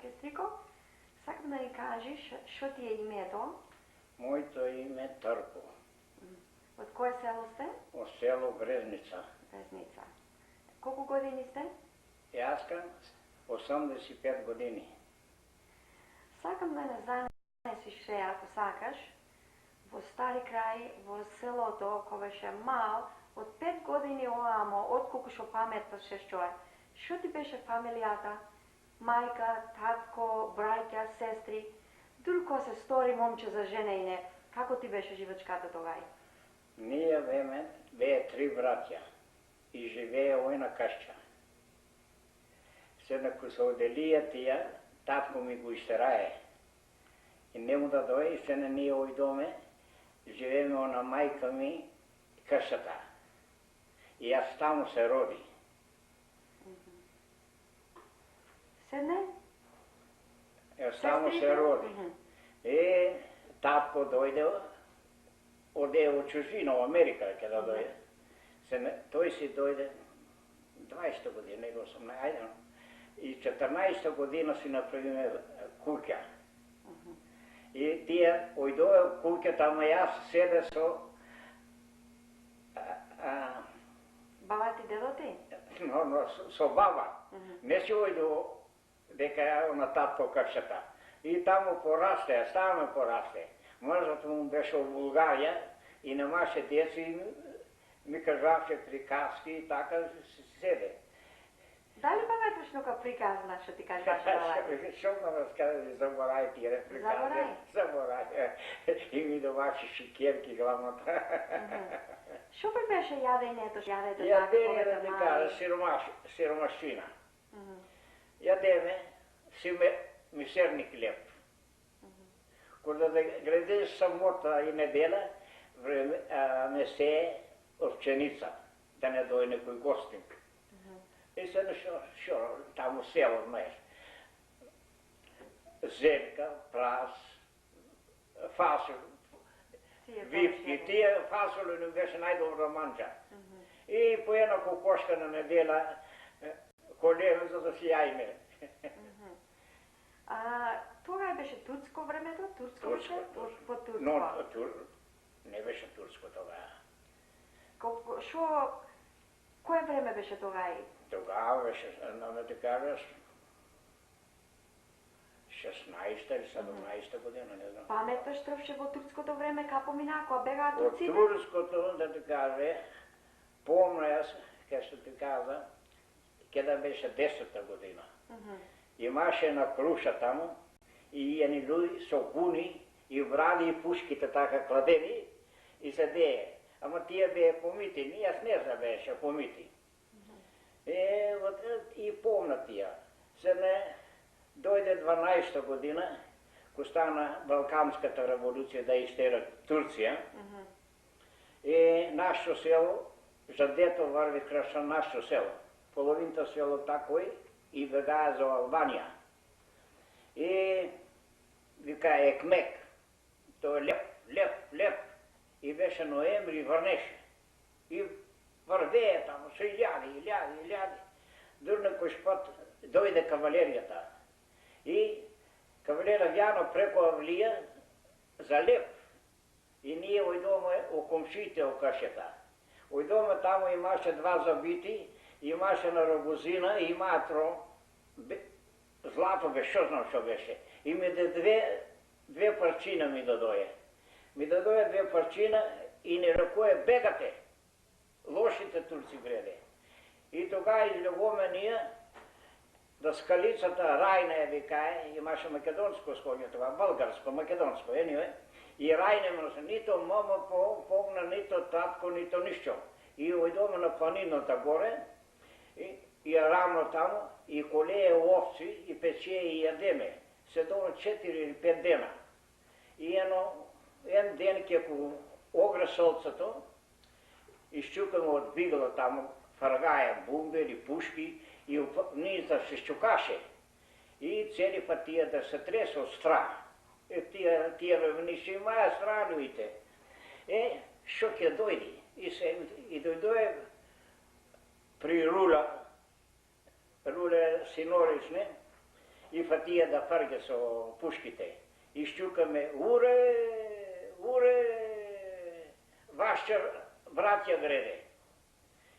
Кестрико. Сакам да ни кажеш, што ти е името? Моето име е Трко. Од кое село сте? От село Брезница. Брезница. Колку години сте? Јас кам 85 години. Сакам да не занесиш се, ако сакаш, во Стари крај, во селото, кој беше мал, од 5 години оамо, отколку што паметаш што е. Што ти беше фамилијата? Мајка, татко, браќа, сестри? Дурко се стори момче за жена и не. Како ти беше живечката тогај? Ние бе 3 браќа и живее во една кашча. Седна ко се оделија тија, татко ми го истерае. И нему да дојде, и седна ние ојдоме, живееме на мајка ми кашата. И јас таму се роди. Седне? Јас таму се роди. И татко дојде, оде во чужина, во Америка, каде дојде. Тој си дојде 20 година, него 18, и 14 година си направиме куќа. И тие ојдоа куќа, тама јас седе со баба ти, дедо ти? Со баба. Не си ојдо дека ја на татко кашата. И таму порасте, ставаме порасте. Мрзата му беше во Булгарија и немаше деца и ми кажаваше приказки и така седе. Дали паметаш нека приказна што ти кажуваше баба? Што ме разказали, заборај тие приказки. Заборај. И ми доваше шикерки главната. Што пак беше јадењето? Јадење да ти кажа, сиромашина. Јадеме мисерни хлеб. Кога да гледаш самота и недела, месе овченица, да не дојде некој гостинг. И се шо таму село, знаеш. Зелка, прас, фасол, випки, тие фасоли не беше најдобро манџа. И по една кокошка на недела, колена за да си јајме. Тогава беше турско времето? Турско беше? По турско? Но, не беше турско тогава. Кое време беше тогава? Тогава беше, да ти кажеш, 16-та или 17-та година, не знам. Паметаш трошче во турското време, како мина, кога бегаат турците? Во турското, да ти каже, помна јас, ке што ти каза, кеда беше 10-та година. Имаше една круша таму и едни луѓе со гуни и врали и пушките така кладени и се дее. Ама тие беа помити, јас не знам беше помити. И помна тие. Седне, дојде 12-та година, ко стана Балканската револуција да истера Турција. И нашето село, жадето варви краша нашето село. Половинта село такој и бегаа за Албанија. И вика екмек, тој леп, и беше ноември и врнеше. И врвее таму, се илјади. Дур некој шпат дојде кавалеријата. И кавалера вјано преко Авлија за леп. И ние ојдоме у комшите у кашета. Ојдоме таму имаше 2 забити, имаше на Рогозина и матро, злато беше, што знам што беше. И ми две парчина ми додоје. Ми додоје 2 парчина и не рекое бегате. Лошите турци вреде. И тога излегоме ние да скалицата Рајна викае, имаше македонско скоње тога, българско, македонско, и Рајна имаше нито мама помна, нито татко, нито ништо. И ојдоме на планината горе, и рамно таму, и колее овци, и пече и јадеме. Седоме 4 или 5 дена. И еден ден кеко огре солцето, изчукаме од бигла таму, фаргаја бумбери, пушки, и низ да се щукаше. И цели пат тие да се тресе од страх. Тие ревниши имаја странуите. Шо ќе дојди? И дојдоје при Руля Синорич, и фатија да фрге со пушките. И шчукаме уре, уре, вашите браќа греде.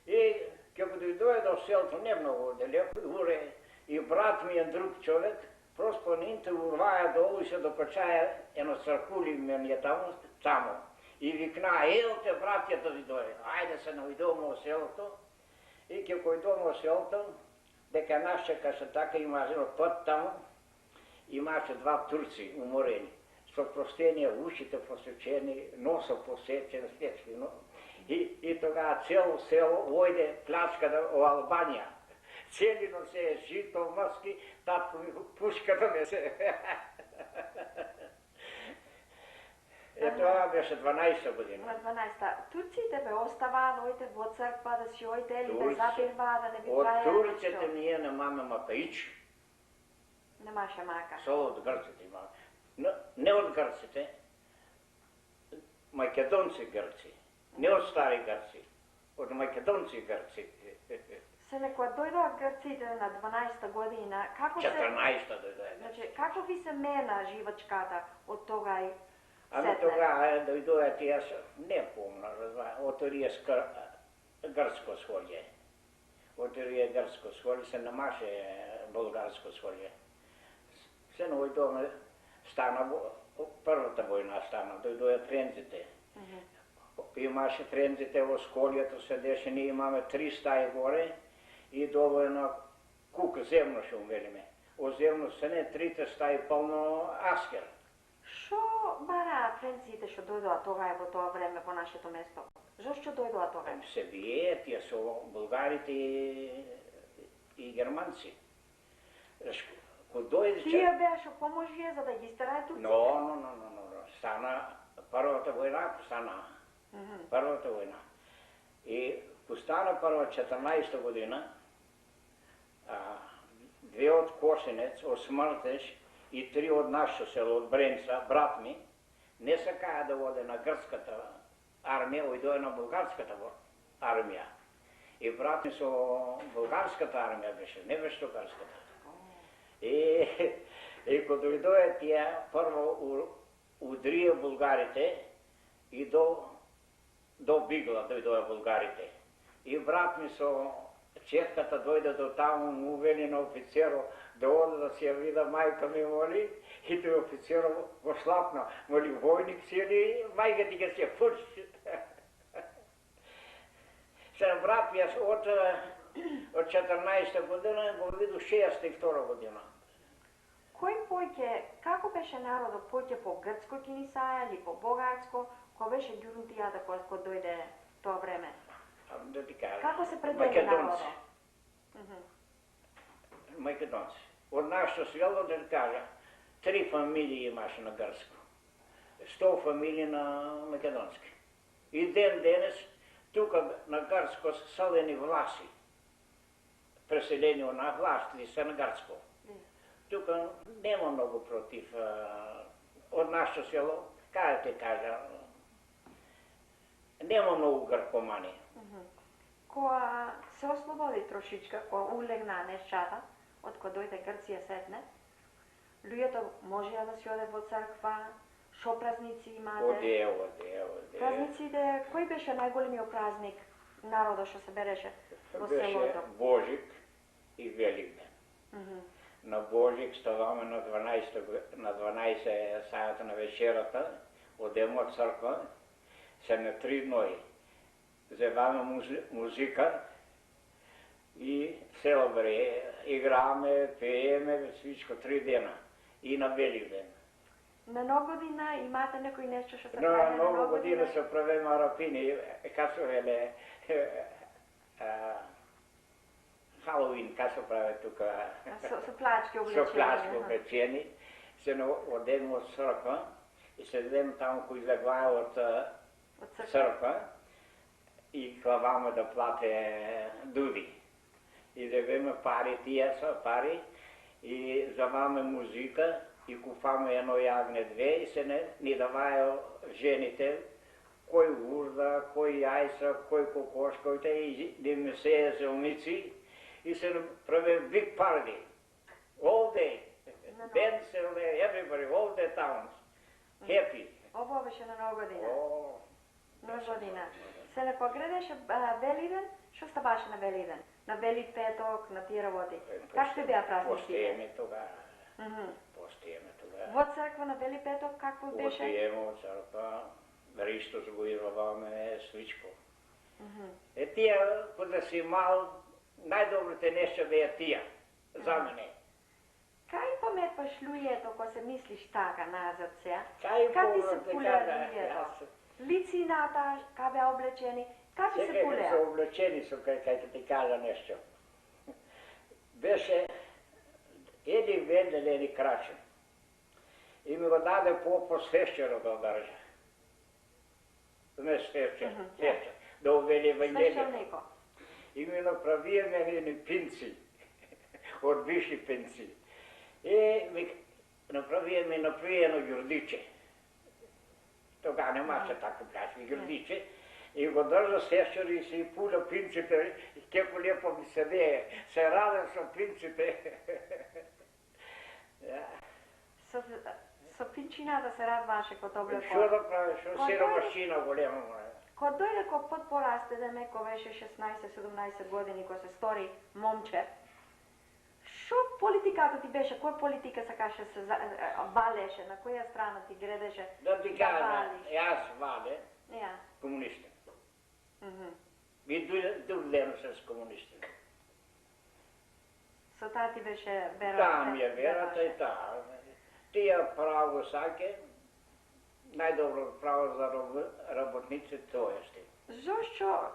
И како дојдоја до селото, не многу далеко, уре, и брат ми е друг човек, просто нинте урваја долу и се допачаја едно цркули мен е таму. И викна, елте браќата ви дојде, ајде се навидомо во селото. И ке којдомо во селото, дека нас чекаше така, имаше пат таму, имаше два турци уморени, со простенија, ушите посечени, носот посечен, свечки, но... И тогава цело село ојде плачка во Албанија. Целино се е жито, маски, татко ми пушката ме се... Тоа беше 12 година. На 12-та. Турците бе оставаа да ојте во црква, да си ојте или да запирваа, да не ви правеа од турците ние немаме макаич. Немаше мака. Со од грците имаме. Не од грците, македонци грци. Не од стари грци, од македонци грци. Се кога дојдоа грците на 12-та година, како се... 14-та дојдоа. Значи, како ви се мена живачката од тогај? Ами тогава дојдоа тие, не помна, оторија грцко сходје. Оторија грцко сходје, се немаше болгарско сходје. Се дојдоа, стана, првата војна стана, дојдоа френците. Имаше френците во школијето, седеше, ние имаме 3 стаи горе и долу на кук земно што умелиме. О земно се не 3 стаи полно аскер. Шо бараа френците што дојдоа тогај во тоа време во нашето место? Зошто дојдоа тогај? Се биетија со булгарите и германци. Тие беа што поможија за да ги истераат турците? Но. Стана првата војна, стана. Првата војна. И ко стана прва 14 година, 2 од Косенец, од Смртеш и 3 од нашето село, од Бренца, брат ми, не сакаа да оде на грцката армија, ојдоа на булгарската армија. И брат ми со булгарската армија беше, не беше грцката. И кога дојдоа тие, прво удрија булгарите и до Бигла дојдоа булгарите. И брат ми со четката дојде до таму, му вели на офицерот да оде да се ја вида мајка ми, моли, и тој офицерот го шлапна, моли, војник си или мајка ти га се пуши. Се брат ми од 14 година го виду 62 година. Кој поќе, како беше народот, поќе по грцко кинисаја или по бугарско, кој беше ѓурнтијата кога дојде тоа време? Да ти кажа. Како се предели народот? Македонци. Од нашето село, да ти кажа, 3 фамилии имаше на грцко, 100 фамилии на македонски. И ден денес, тука на грцко салени власи, преселени на власти се на грцко. Тука нема многу против од нашето село, кај те кажа, нема многу гркомани. Кога се ослободи трошичка, кога улегна нешата, од кога дојде Грција сетне, луѓето можеа да си оде во црква, шо празници имате? Оде. Празниците, кој беше најголемиот празник народот што се береше во селото? Беше Божик и Великден. На Божик ставаме на 12 сајата на вечерата, одемо од црква, се на 3 нои. Зеваме музика и село бре, играме, пееме, всичко 3 дена. И на Великден. На Нова година имате некој нешто што се прави на Нова година? Се правиме арапини, како се веле, Халоуин, како се прави тука? Со плачки облечени. Со плачки облечени. Се одемо од црква и седем таму кој заглаја од црква и клаваме да плате дуди. И дебеме пари, тие са пари, и заваме музика и купаме едно јагне две и се ни даваја жените кој урда, кој јајса, кој кокошка, и да ми се зелници и се прави big party, all day. Bands were there, everybody, all the towns, happy. Ovo беше на Нова година. Oh, Нова година. Се не погредеше Велиден? Што ставаше на Велиден? На Вели петок, на тие работи. Как ще беа празниците? Постиеме тогава. Постиеме тогава. Во црква на Вели петок какво беше? Постиеме от църква, Христос го израваме свичко. Тия, кога си мал, най-добрите неща беа тия, за мене. Кај пометваш луѓето кога се мислиш така назад сега? Кај Как ти се помните пулеа када, луѓето? Лицината, как беа облечени? Как ти се Сега пулеа? са облечени са, кај ти кажа нещо. Беше еди Вендель, еди Крачен. И ми го даде по свещера да държа. Не свещер, да увели Евангелието. Свещенико. И ми направи едни пинци, от висши пинци. И ми направи едно юрдиче. Тогава немаше така пляшки юрдиче. И го държа свещер и си пуля пинците, и кеко лепо ми седее. Се радам с пинците. Со пинчината се радваше кога облеко. Що да правиш? Сиромашина голема. Кога дојде кога подпорастедеме, кога беше 16-17 години, кога се стори момче, шо политиката ти беше? Која политика сакаше се валеше? На која страна ти гледаше Да ти кажа, валиш? аз ваде Ја. комунистен. И друг ден с комунистен. Со таа ти беше вера? Да, ми е верата и таа. Тия право саке, най-добро право за работници, тоа ще. Зошто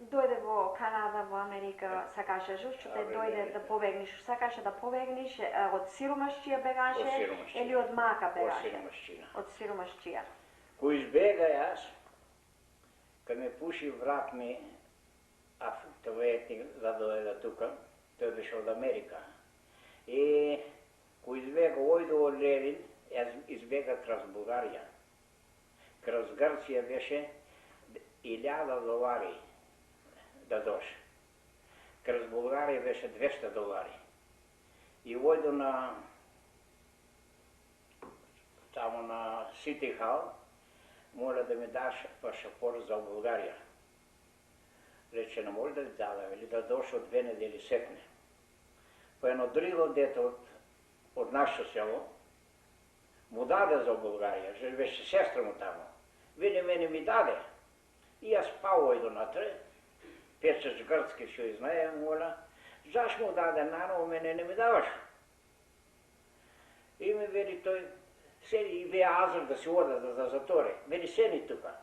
дојде во Канада, во Америка, сакаше, зошто те дојде да побегнеш? Сакаше да побегнеш од сиромашчија бегаше? Од сиромашчија. Или од мака Од бегаше? сиромашчина. Од сиромашчија. Кој избега јас, кад ме пуши врат ми, автоветник за да дојде тука, тој беше од Америка. И кој избега ојде од Левин, јас избега краз Бугарија. Краз Грција беше $1000 да доше. Краз Бугарија беше $200. И ојде на тамо на Сити Хал, моля да ми даш пашапорт за Бугарија. Рече, не може да ти дада, вели да доше од 2 недели сетне. Па едно друго дете од нашето село му даде за Бугарија, že беше сестра му тамо. Вели, мене ми даде. И јас пао ојдо натре, печеш грцки што и знае, моля, заш му даде наново, мене не ми даваш. И ми вели тој, седи и бе азар да се ода да заторе. Вели, седи тука.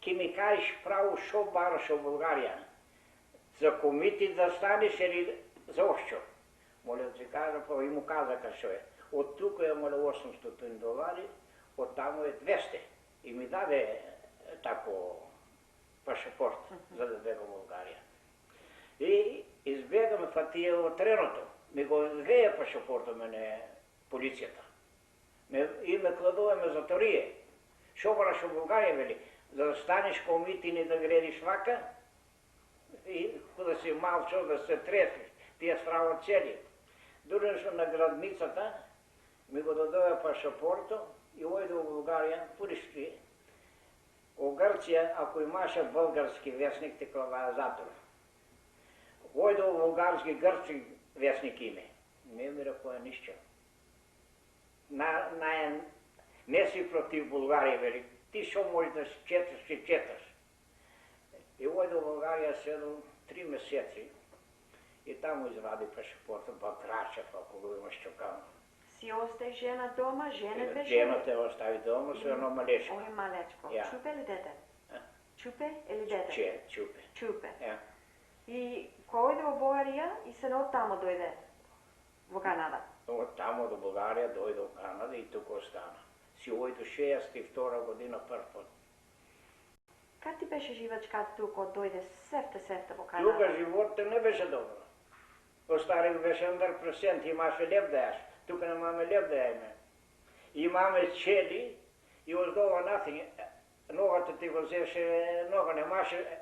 Ке ми кажеш право шо бараш во Бугарија. За комитет да станеш или за ошчо. Моля да ти кажа, па и му казаха шо е. Од тука е, моля, $800, од тамо е 200. И ми даде тако пашапорт, за да бега во Бугарија. И избегаме фатија од треното. Ми го веја пашапорта мене полицијата. И ме кладуваме за торие. Шо бараш во Бугарија, вели? За да станеш комитин и да гредиш вака, и кога си малчо да се тресиш, тие страва цели. Дурнешо на градницата, ми го дадоја пашапорто и ојде во Бугарија, пуристи. Во Грција, ако имаше български вестник, такова затвор. Ојде во български грцки вестник име. Не ми рекоја ништо. Не си против Бугарија, вели. Ти шо можеш да четаш, ќе четаш. И ојде во Бугарија седам 3 месеци. И таму извади пашапорта, па крачев, ако го имаш чокано. Си остај жена дома, жене беше? Жената остави дома со едно малечко. Ој малечко. Ја. Чупе или дете? Чупе или дете? Чупе. Чупе. Ја. И кој ојде во Бугарија и се од тамо дојде во Канада? Од тамо до Бугарија дојде во Канада и тука остана. Си ојде 62 година прв пат. Как ти беше живачката тука од дојде сефте во Канада? Тука животот не беше добро. Остарик беше 100%, имаше леп да јаш. Тука немаме леп да јаме. Имаме чели и одгова nothing. Ногата ти го зеше, нога немаше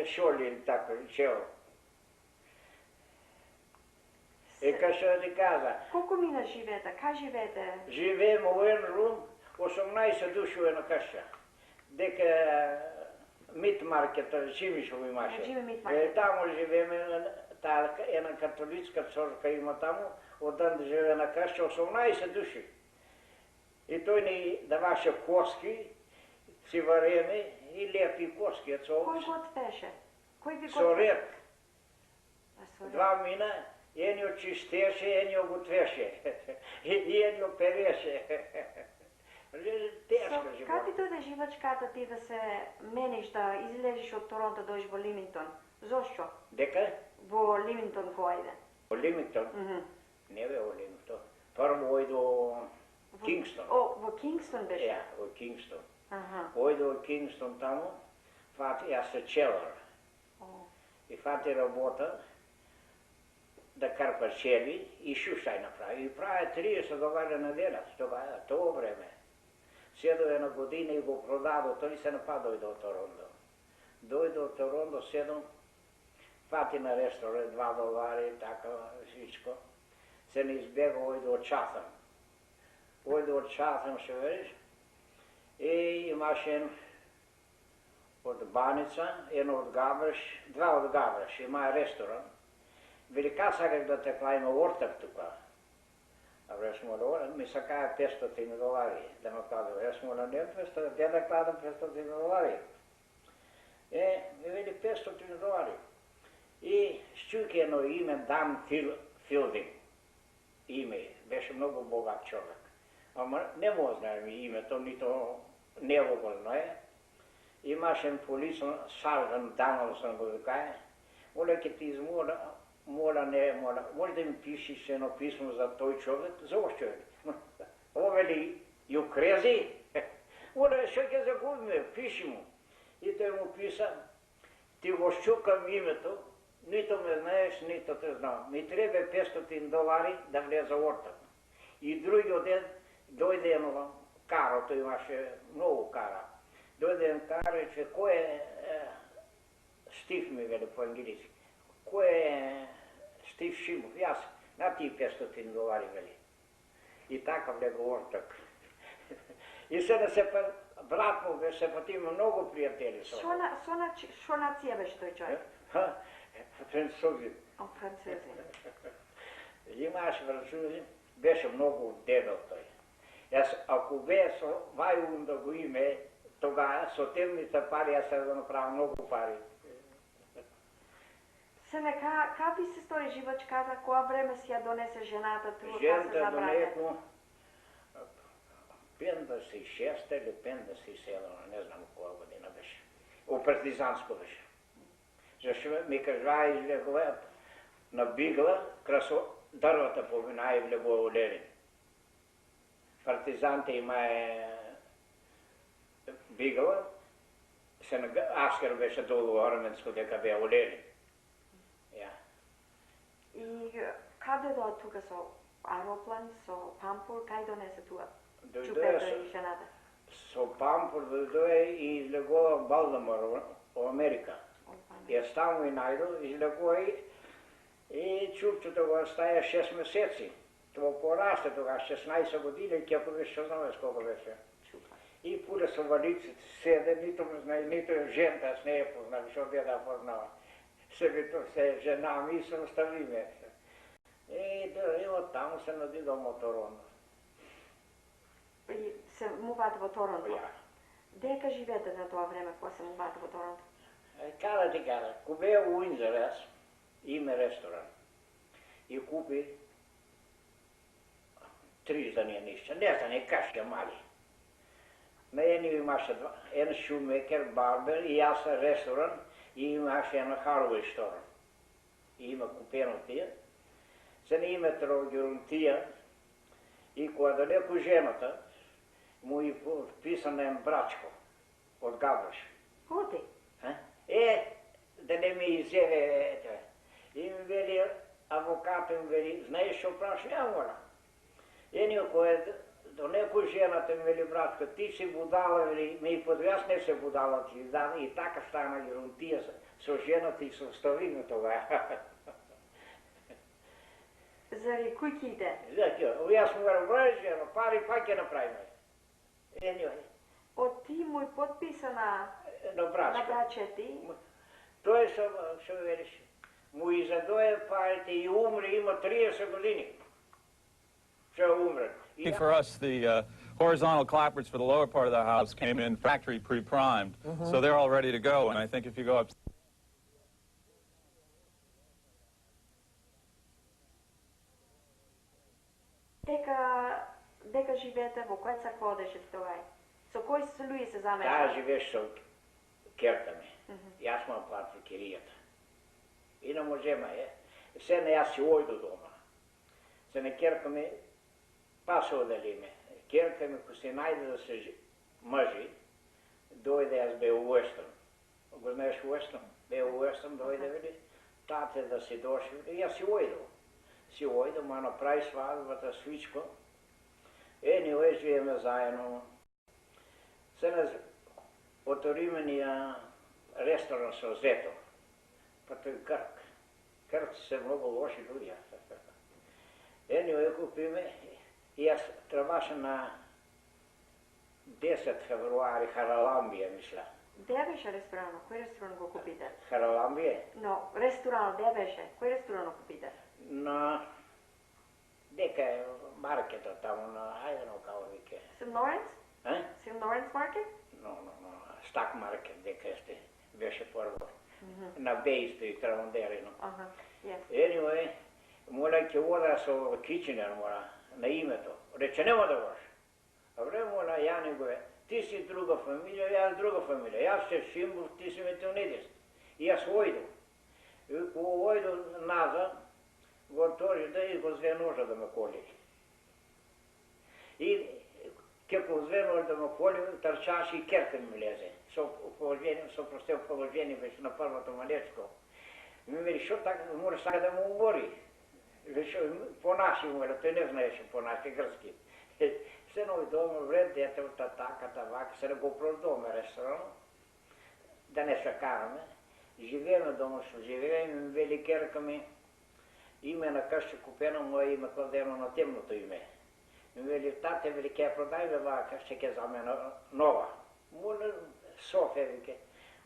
шоли или тако, чел. Ека ще ти каза, Колко мина живеете? Как живеете? живеем у един рум, 18 души у една къща. Дека мит маркета, Жимишово имаше. Джими Мит Маркет. Тамо живеем, една католическа църква има тамо, отдан живее на къща 18 души. И той ни даваше коски, си вареме и лепи коски. Кой год беше? Кой ви год? Сорет. Сорет. Два мина, едно чистеше, едно готвеше. И едно переше. Тежко Как живот. ти дойде живачката ти да се мениш, да излезеш от Торонто, дойдеш во Лиминтон? Зошто? Дека? Во Лиминтон го ајде? У Лимингтон? Мгм. Не бе у Лимингтон. Първо ой до Кингстон. О, во Кингстон беше? Ja, u Kingston. Аха. Ojde u Kingston tamo, fati, ja se čelar. О. I fati работа да карпа чели и шушай направи. И прави 30 долара на денас, тогава, това време. Седо една година и го продадо, той се напа дойде от Торонто. Дойде от Торонто, седо, фати на ресторан, 2 долари, така, всичко. Се не избега, ойде от Чатъм. Ойде от Чатъм, ще видиш. И имаше от Баница, едно от Габреш, два от Габреш, има ресторан. Велика саках да те клајме ортак тука. А ресмо ми се каја 500 долари, да ме кладе. Ресмо не 500, де да кладам 500 долари. Ми вели 500 долари. И щуки едно име Дан Филдинг. Име, беше много богат човек. Ама не му знаем името, нито него го знае. Имаше полицен Саржан Данълсън го викае. Моля, ке ти измоля, може да ми пишеш едно писмо за той човек? За още човек. Ове ли, you crazy? Моля, ще ке загубиме, пиши му. И той му писа, ти го щукам името, нито ме знаеш, нито те знам. Ми трябва 500 долари да влезе ортак. И другия ден дойде едно каро, той имаше много кара. Дойде едно каро и че, кой е Стив ми вели по-английски. Кой е Стив Шимов? И аз, на ти 500 долари вели. И така влезе ортак. И сега се брат му беше, се пъти има много приятели. Шо нация беше той човек? Французи. О, французи. Имаше французи, беше много дебел той. Аз, ако бе со Вайлун да го име, тогава со темните пари аз да направя много пари. Сене, как ви се стори живачката, која време си ја донесе жената тука, кога се Жената забрате? донеко 56 или 57, не знам која година беше. У партизанско беше. Защо ми кажа излегла на бигла, красо дървата по вина и влегло олени. Партизанте има бигла, Аскер беше долу арменско дека бе олени. И каде доа тука со аероплан, со пампур, кај донесе тука? Чупето и жената. Со пампур дойде и излегло Балдамор у Америка. Јас таму и најдо, излегло и чупчето го стаја 6 месеци. Това порасте тогава, 16 години, и ќе беше, знаме сколько беше. И пуле со валиците седе, нито ме знае, нито е жента, аз не ја познав, шо бе да познава. Себето се жена ми се остави ме. И от таму се надидам от Торонто. И се мувате во Торонто? Ја. Дека живеете на тоа време, кога се мувате во Торонто? Када ти када, купе у Уинзер аз, име ресторан. И купи 3 здания нишча, не здания, кашка мали. На едни имаше един шумекер, барбер и аз ресторан и имаше една хардуер стор. И има купено тия. Се не име трогерунтия и кога далеко жената му и подписан един брачко от Габреш. Ходи? Да не ми изеде. И ми вели, адвокатът ми вели, знаеш що праш? Няма. Никой е до некој жената ми вели, братко, ти си будала, вели, ми и подвяз не се будала ти, да, и така стана геронтия со жената и со ставиме тогава. Заради кујките. Јас му го врежам, пари пак ќе направиме. Од ти му подписа на Брачка. браче ти. Тој што вериш, му изадое парите и умре, има 30 години. Што умре. For us, the horizontal clapboards for the lower part of the house came in factory pre-primed, so they're all ready to go. And I think if you go up. Дека живеете во која црква одеше тогај? Со кои луѓе се замеша? Таа живееш со керка ми. Јас му платил киријата. И не можема е. Се не јас си ојду дома. Се не керка ми, па се оделиме. Керка ми, ко се најде да се мъжи, дојде, јас бе у Уестон. Го знаеш Уестон? Бе у Уестон, дојде, вели, тате да си дошли. И јас си ојду. Си ојду, ма направи свадбата, свичко. Anyway, живееме заедно. Се не отвориме ние ресторан со зето. Па тој Грк. Грци се многу лоши луѓе. Anyway, купиме и јас требаше на 10 февруари Хараламбија, мисля. Де беше ресторанот? Кој ресторан го купите? Хараламбија? Но, ресторанот де беше? Кој ресторанот го купите? На... дека е маркетот таму на... ајде но као вике. Сен Лоренс? А? Сен Лоренс маркет? No, Stock Market, дека беше прво. На Бейсто и Травандерино. Yes. Anyway, моля ќе ода со Киченер, моля, на името. Рече, нема да вош. А вре, моля, ја не го е. Ти си друга фамилија, јас друга фамилија. Јас се Шимбов, ти си Метеонидис. И јас ојду. И кога ојду назад, го отвори да и го зве ножа да ме коли. И ке го зве ножа да ме коли, трчаше и керка ми лезе. Со простел положение беше на првото малечко. Ми вели, шо така, мора сака да му убори. По-наши моля, тој не знаеше по-наши грцки. Се нови дома, вред, детелта, така, вака, се го продоме ресторан, да не се караме. Живееме дома, што живееме, ми вели керка ми, име на къща купено, мое име кладено на темното име. Ми вели, тате, вели, ке продай бе вака, ще ке замена нова. Моля, София, вике,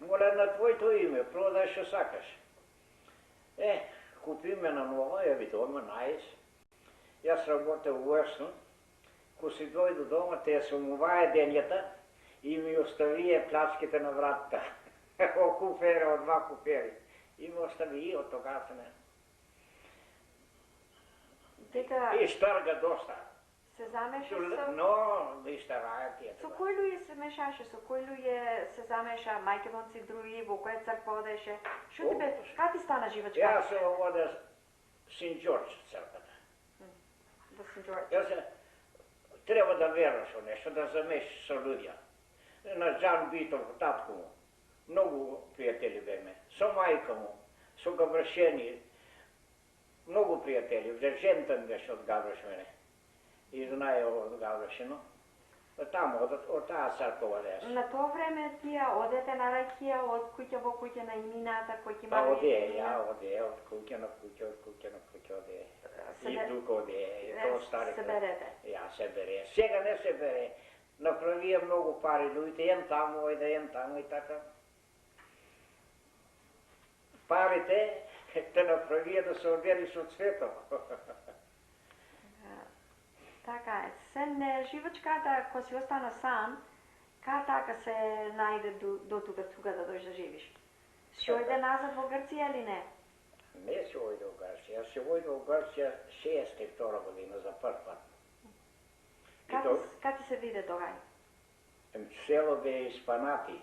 моля на твоето име, продай што сакаш. Купиме на нова, ја ви дома, најс. Јас работеў у Уестон, ко си дојду дома, те се умувае денјата и ми оставие плачките на вратата. О куфери, о 2 куфери. И ми остави и од тогава се не. И штарга доста. Се замеша со... Но, виште раја тие. Со кој луѓе се мешаше? Со кој луѓе се замеша? Македонци други, во која црква одеше? Шо ти бе? Кај ти стана живачка? Јас се оде Син Џорџ црквата. Во Син Џорџ. Јас треба да веруваш во нешто, да замешиш со луѓе. На Джан Битов, татко му, многу пријатели беме. Со мајка му, со Габрашени, многу пријатели. Жентен беше од Габраш мене. И знае од Габрашено. Таму, од таа црква одеш. На тоа време тие одете на ракија од куќа во куќа на имината, кои ќе Па имали... оде, од куќа на куќа, од куќа на куќа оде. И тук оде, и тоа стари. Се берете? Ја, се бере. Сега не се бере. Направија многу пари луѓите, ен таму, ен таму и така. Парите те направија да се одделиш од светот. Така е. Сен живачката, кој си остана сам, ка така се најде до тука да дојдеш да живиш? Си ојде назад во Грција или не? Не си ојде во Грција. Јас си ојде во Грција 62 година за прв пат. Кај ти се виде тогај? Село бе испанати.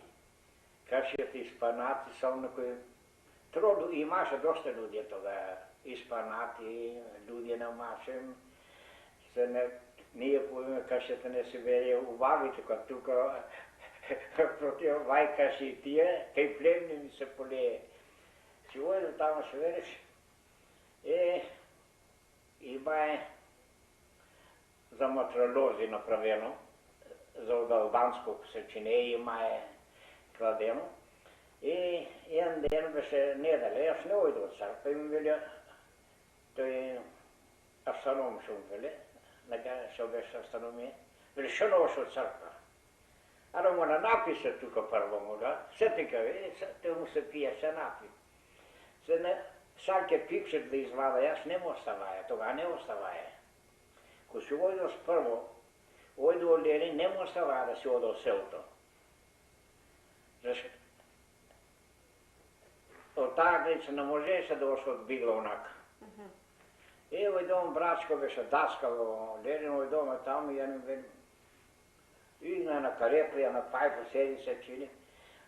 Кашијат испанати, само некои... Троду имаше доста луѓе тога. Испанати, луѓе немаше. Се не... Ние поиме кашијата не се бере убавите, кога тука против вајкаши и тие, кај племни ми се полее. Си ојде тамо се вереш. Има е за матралози направено, за од албанско се чине, има е кладено. И еден ден беше недале, јас не ојде од црква и ми велја тој астроном шум, вели, нека што беше астрономија, вели што нош од црква. Ара мора написа тука прво мора, сетика, те му се пие, се напи. Се не, саке пипчет да извада, јас не му оставаја, тога не оставаја. Ко си ојдос прво, ојдо Лени, не му оставаја да си оdo селото. Зашто? Од таа граница не можеше да още од Бигла онака. Овој дом Брачко беше даскало, Ленин овој дом е таму, ја не вели. И на една карепля, на пајпо седи се чини.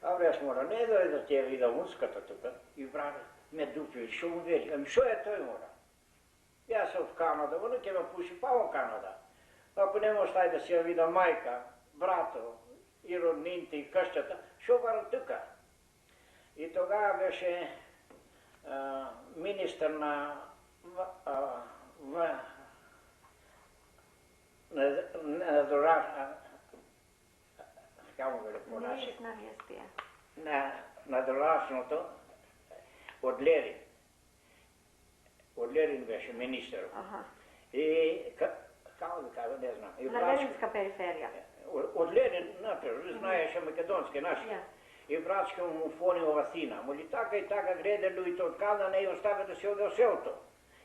А вреш мора, не дојде да те вида унската тука. И брат ме дупи, шо му вели, ами шо е тој мора? Јас од Канада, оно ќе ме пуши па во Канада. Ако не може тај да си ја вида мајка, брато, и роднините, и къщата, шо бара тука? И тогава беше министър на надворашното от Лерин. От Лерин беше министър. И како да кажа, не знам. На Ленинска периферија. От Ленин, например, знаеше македонски наши. И Брачка му фони ова сина. Моли така и така гледа луѓето од када не ја оставя да се оде од селото.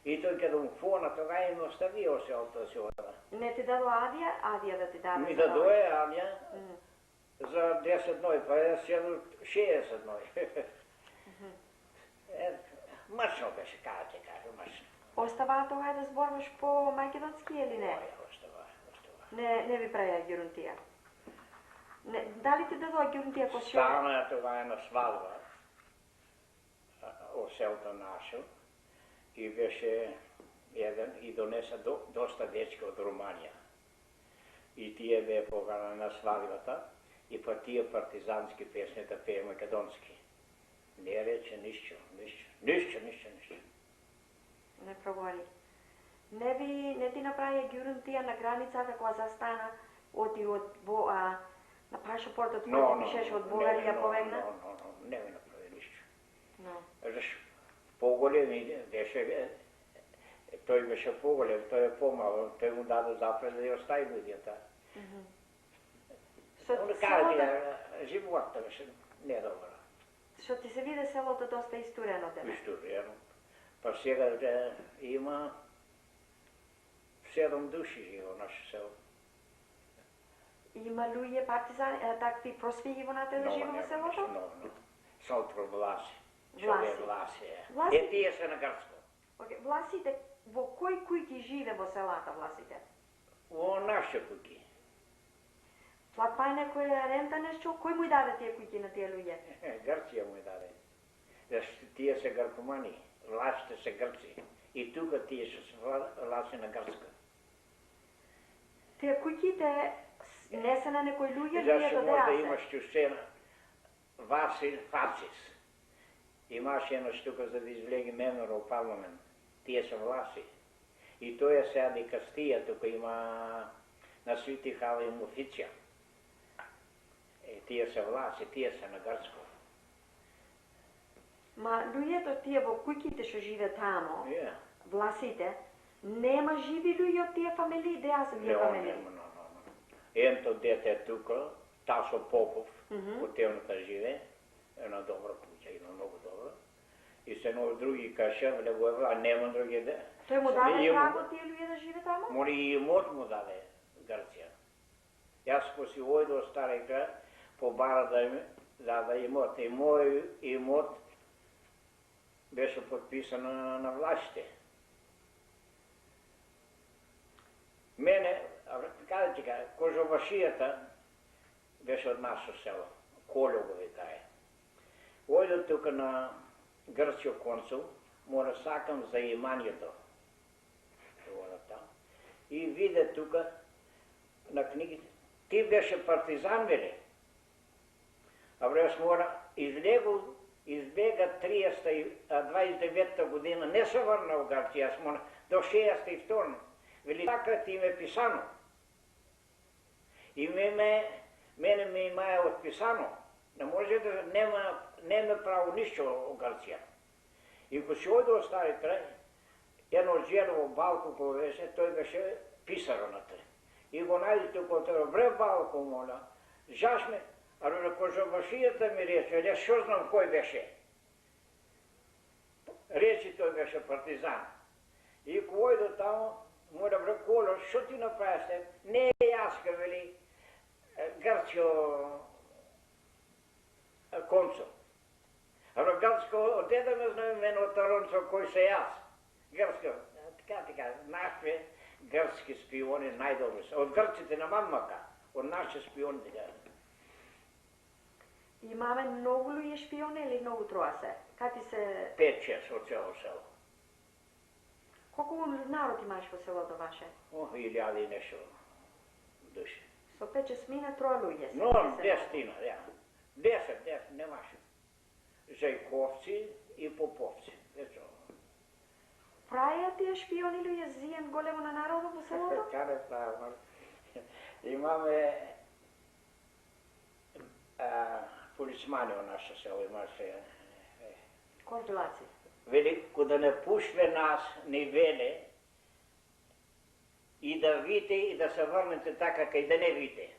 И тој каде му фона, тога им остави од селото да се оде. Не ти дадо Адија? Адија да ти даде? Ми дадоe Адија за 10 ној, па ја седо 60 ној. Мршно беше, каде ти кажа, мршно. Остава тогава да зборуваш по македонски или не? Остава. Не ви правија геронтија? Дали ти дадоа геронтија ко шо? Стана това на свадба од селото нашо и беше еден и донеса доста дечка од Руманија. И тие бе покана на свадбата и па тие партизански песни да пее македонски. Не рече ништо. Не проговори. Не ти направи геронтија на границата кога застана оти од на пашапортот кој пишеше од Бугарија повегна? Не ми направи ништо. Заш поголем беше, тој беше поголем, тој е помало, тој му даде запред да ја остави луѓето. Животот беше недобро. Што ти се виде селото доста истурено тебе? Истурено. Па сега има 7 души живо наше село. Има луѓе партизани, такви просвиги во нате да живе во селото? Много. Салтро Власи. Власи. Е, тие се на грцко. Власите, во кој кујки живе во селата власите? Во наше кујки. Плат па некој рента нешто, кој му даде тие кујки на тие луѓе? Грција му даде. Зашто тие се гркомани, власите се грци. И тука тие се власи на грцка. Тие кујките не се на некој луѓе, зашто може да имаш чушена Васил Фацис. Имаш едно штука за да извлеги мемор во парламент. Тие се власи. И тој е седи Кастија, тука има на Свети Халим официја. Тие се власи, тие се на грцко. Ма луѓето тие во кујките што живе тамо, власите, нема живи луѓе од тие фамилии, деа се тие фамилии? Ето дете тука, Тасо Попов, отевната живе, една добра куќа, една многу добра. И се едно други каша, а нема други де. Тој му даде право тие луѓе да живе тамо? Мори и имот му даде Грција. Јас поси ојдо од Старека, побара да имот. И мој имот беше подписан на властите. Мене, каде ти кажа, Кожовашијата беше од нашо село, Колјово ви кај. Ојдо тука на грчиот консул, мора сакам за имањето. И виде тука на книгите, ти беше партизан, вели. А вреш мора, избега 29-та година, не се врна в Грција, јас мора до 62-та. Вели, така ти ме писано. И мене ме имаја отписано. Не може да нема право ништо во Грција. И ко си ојде од Стари крај, Едно желово балко кој беше, тој беше писароната. И го најде тук бре балко, моля, жашме, а ако жабашијата ми рече, ја шо знам кој беше. Речи тој беше партизан. И кој до тамо, моля бре, Коло, шо ти направи? Не јаска, вели, Грчо концо. Ама Грчко, отеда ме знаме мен от Таронцо, кој се јас. Грчко, така, нашите грчки шпиони најдобри се. Од грците на мамака, од нашите шпиони така. Имаме многу луѓе шпиони или многу троа се? Кати се... 5-6 од цело село. Колку народ имаш во селото ваше? О, 1000 и нешто души. Со 5-6 мина троа луѓе се. Но, 10, да. 10, немаше. Жајковци и Поповци. Ето. Праја тие шпиони луѓе зиен големо на народот во селото? Каде правилно. Имаме полицмани во наше село, имаше. Контролаци. Вели, кога не пушве нас, ни веле, и да видите, и да се върнете така, кај да не видите.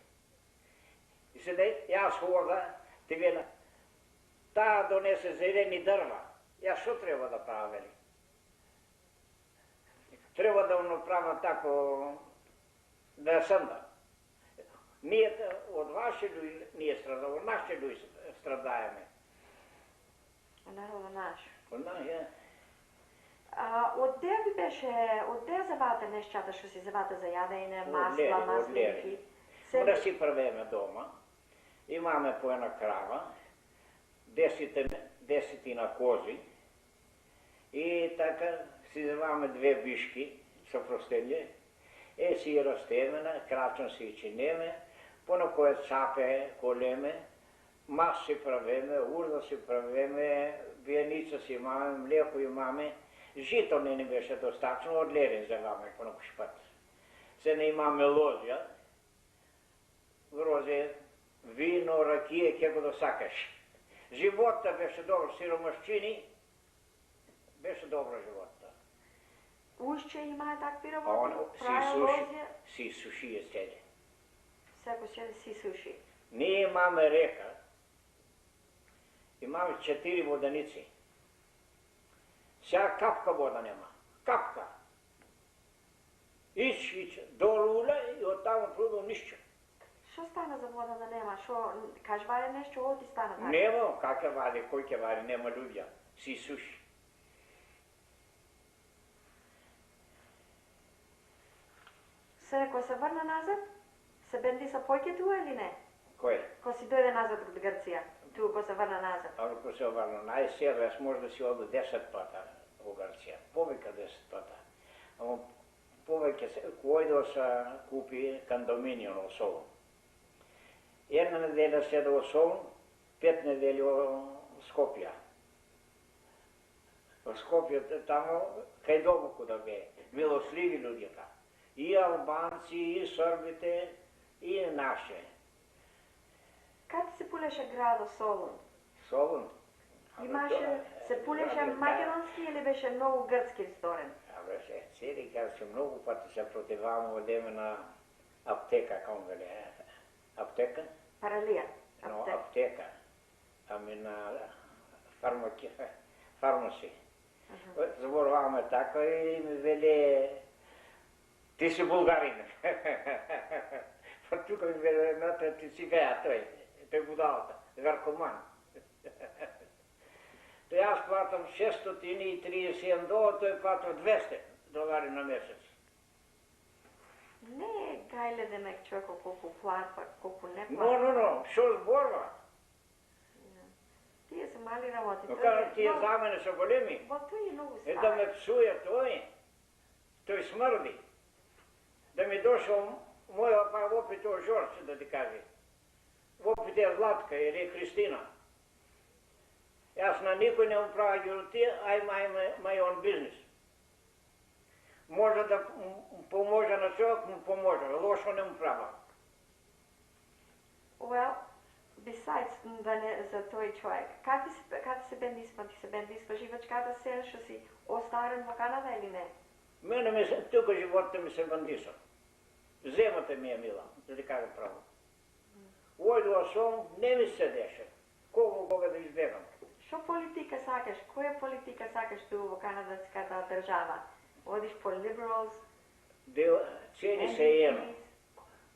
И сега, јас хода, ти вела, таа донесе зелени дрва. Јас шо треба да правя, вели? Треба да направя тако, да ја сънда. Ние од ваше луѓе ние страдаеме, од нашите луѓе страдаеме. Народот наш. Од нас, ја. Од де ви беше, од де завате нешчата што си завате за јадење, масла, маслинки? Да си правиме дома. Имаме по една крава, 10 кози и така си вземаме 2 бишки со простење, си ја растеме, крачно си ја чинеме, по на кое цапе, колеме, мас си правиме, урда си правиме, бијаница си имаме, млеко имаме, жито не ни беше достатъчно, од леден вземаме по некој пат. Се не имаме лозја, грозе, вино, ракија, како да сакаш. Животта беше добро, сиромашчини, беше добро животта. Ушче имае такви работи? Праја лозја? Си суши е седе. Секој седе си суши. Ние имаме река, имаме 4 воданици. Сега капка вода нема. Капка. Ич, до руля и оттаму прудо нишчо. Што стана за вода да нема? Што, каж вари нешто, оти стана така? Нема, как ќе вари, кој ќе вари, нема луѓа. Си суши. Се, кој се врна назад, се бенди са појке туа или не? Кој? Кој си дојде назад од Грција, туа кој се врна назад? Ако се врна најсервес, може да си оде 10 пата во Грција, повеќе 10 пата. Ама повеќе се, кој да се купи кондоминиум во Солун. Една неделя седа во Солун, 5 недели во Скопје. Во Скопје тамо, кај Добоку да бе, милосливи луѓето. И албанци, и србите, и наше. Каде се пулеше градот Солун? Солун? Имаше, се пулеше македонски или беше многу грцки сторен? Беше, цели кажа, многу пати се противаваме, одеме на аптека, како веле, аптека? Паралија. Но аптека, ами на фармаси. Зборуваме така и ми веле, ти си булгарин. Па тука ми веле, едната ти си геа тој будалата, наркоман. Тој јас платам 637 долара, тој платам $200 на месец. Не е гајле демек човеко колку платва, колку не платва. Но, шо зборува? Тие се мали работи. Но кажа, тие за мене са големи. Во тој е многу Е стар. да ме псуе тој смрди. Да ми дошол моја па опит о Жорце да ти каже. Опит е Златка или Христина. Јас на никој не управа гјоти, ај my own business. Може да поможе на човек, му поможе, лошо не управа. Well, besides за тој човек, каде се бендисва живачката се, што си остарен во Канада или не? Тука животта ми се бандиса. Земата ми е мила, да ти кажа право. Ојдува сом, не ми се деше. Кога да избегам. Што политика сакаш? Која политика сакаш ту во канадската држава? Одиш по liberals? Цели се едно.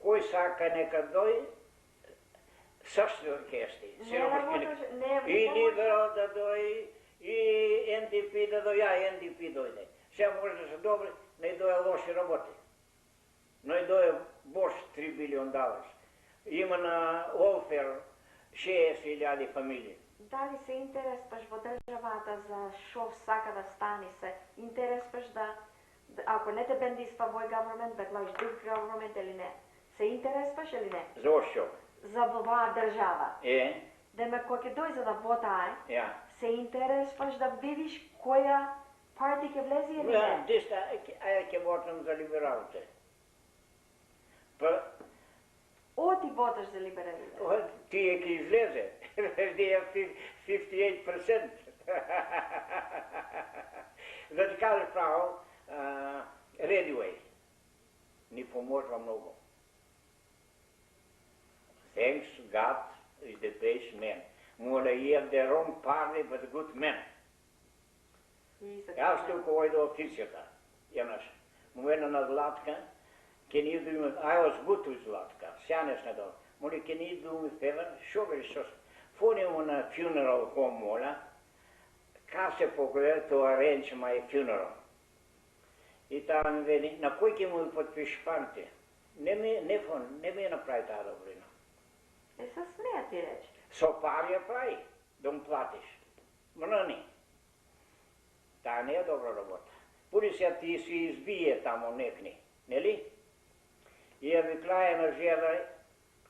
Кој сака нека дој, също оркестри. И либерал да дој, и НДП да дој, НДП дојде. Сега може да се добри, не доја лоши работи. Но и доја бош $3 билион. Има на Олфер 60,000 фамилии. Дали се интересуваш во државата за шо сака да стане се? Интересуваш да, ако не те бендисва вој government, да гледаш друг government или не? Се интересуваш или не? За ошо? За оваа држава. Деме кој ќе дојде да вота, се интересуваш да видиш која парти ќе влезе или не? Ќе вотам за либералите. Ти воташ за либералите? Тие ќе излезе. Тие 58%. Да ти кажеш право, Redway ни поможва много. Thanks God is the best man. More they have their own party but good men. Аз тук ојде официята. Јанаш, му една Златка, ќе ни идуме, I was good with Zlatka, сянеш на долу. Моли, ќе ни идуме пева, шо бе што фонимо на funeral home, моля, ка се погледа to arrange my funeral. И таа ми вели, на кој ќе му подпишеш парите? Не ми направи таа добрина. Се смеја ти рече. Со пари ја прави, да му платиш. Мрани. Таа не е добра работа. Полиција ти си избие тамо некни, нели? И ја виклае на жена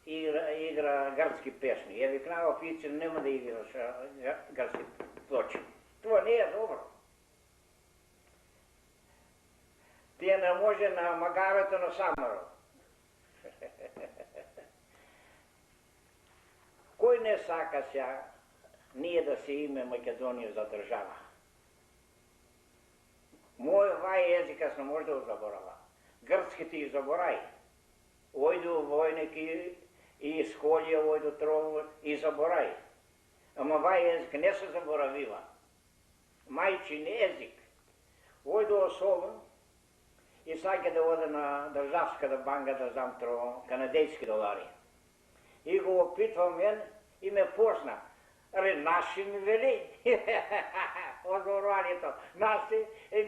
игра грцки песни. Ја виклае офицер, нема да играш грцки плочи. Това не е добро. Тие не може на магарето на Самаро. Кој не сака сега ние да се име Македонија за држава? Мој вај езика се може да го заборава. Грцките и заборај. Ојду војники и сходија, ојду трово и заборај. Ама вај език не се заборавива. Мајчин език. Ојду особен и сака да оде на државската банка да знам трово канадејски долари. И го опитвам мен и ме позна. Аре, наши ми вели. Одговорувањето. Наши,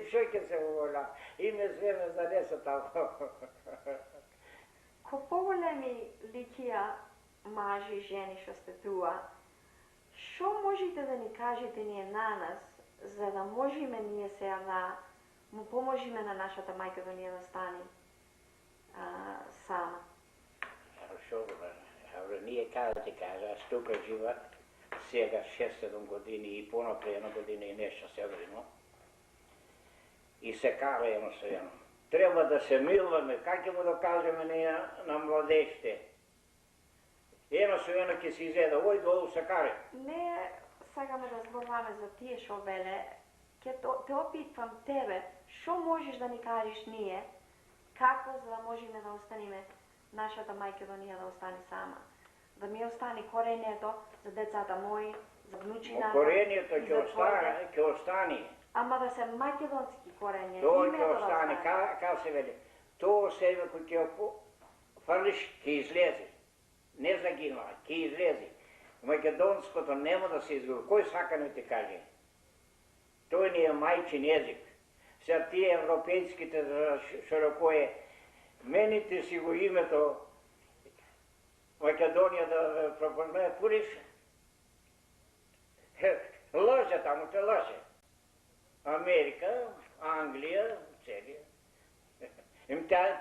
шо ќе се уволя. И ме земе за 10 тамо. Ко поголеми ликија мажи и жени што сте туа, шо можете да ни кажете ние на нас, за да можеме ние сега да му поможиме на нашата Македонија да стане сама? Шо го ние кажа, аз тука живеа сега 6-7 години и понапред 1 година и нешто се врино. И се кара едно со едно. Треба да се милваме, как ќе му докажеме ние на младежите? Едно со едно ќе се изеда, ој долу се каре. Не сакаме да зборуваме за тие шо веле, ќе те опитвам тебе, шо можеш да ни кажеш ние, како за да можеме да останеме нашата Македонија да остане сама. Да ми остане коренето за децата мои, за внучината. Коренето ќе остане. Ама да се македонски корење. Тоа ќе остане, како се вели. Тоа себе кој ќе фрлиш, ќе излезе. Не загинува, ќе излезе. Македонското нема да се изгуби. Кој сака не ти каже? Тој ни е мајчин език. Сега тие европејските широко е, мените си го името Македонија да пропорне, пуриш, лъже таму, те лъже. Америка, Англија, целија.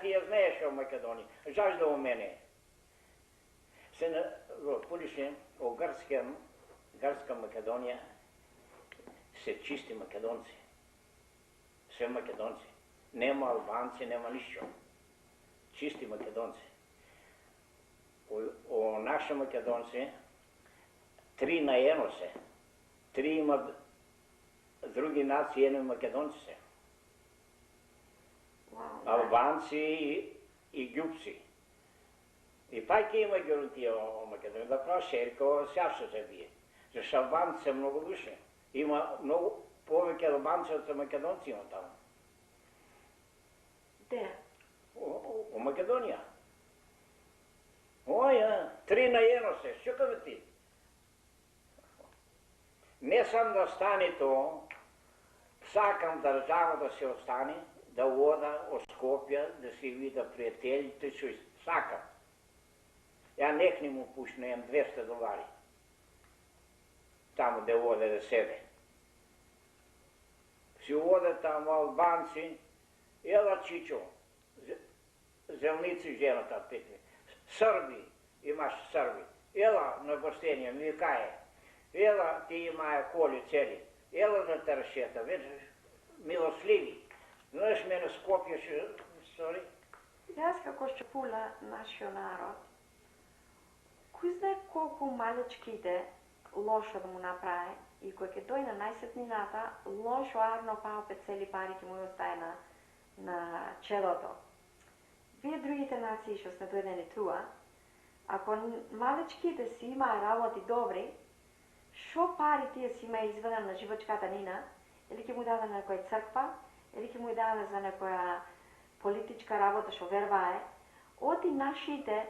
Тие знаеш о Македонија. Жаж да у мене. Се пулише о грцка Македонија се чисти македонци. Се македонци. Нема албанци, нема ништо. Чисти македонци. О наши македонци 3 на 1 се. 3 имат други нации, 1 македонци се. Албанци и гюбци. И пак има геронтия о Македония, да прави шерка, сега ще се бие. Защото албанци са много души. Има много повече албанци от македонци има там. Де? У Македония. Ой, 3 на 1 се, шукаме ти. Не съм да стане то, сакам държава да се остане, да ода от Скопия, да си видя приятелите, сакам. Я нехни му пушнем $200. Там да оде да седе. Си оде там албанци, ела чичо, земници жената питне. Сърби, имаш сърби. Ела на гостение, ми кае. Ела ти имая коли цели. Ела за тършета, виждаш, милостливи. Знаеш мене Скопия ще стори? Аз како ще пуля нашия народ, кој знае колко малечките лошо да му направи и кој ќе дојде на најсетнината, лошо арно па опет цели пари ќе му остае на челото. Вие другите нации што сте дојдени туа, ако малечките си имаа работи добри, шо пари тие си имаа изведен на живочката нина, или ќе му даде на некоја црква, или ќе му даде за некоја политичка работа што вербае, оти нашите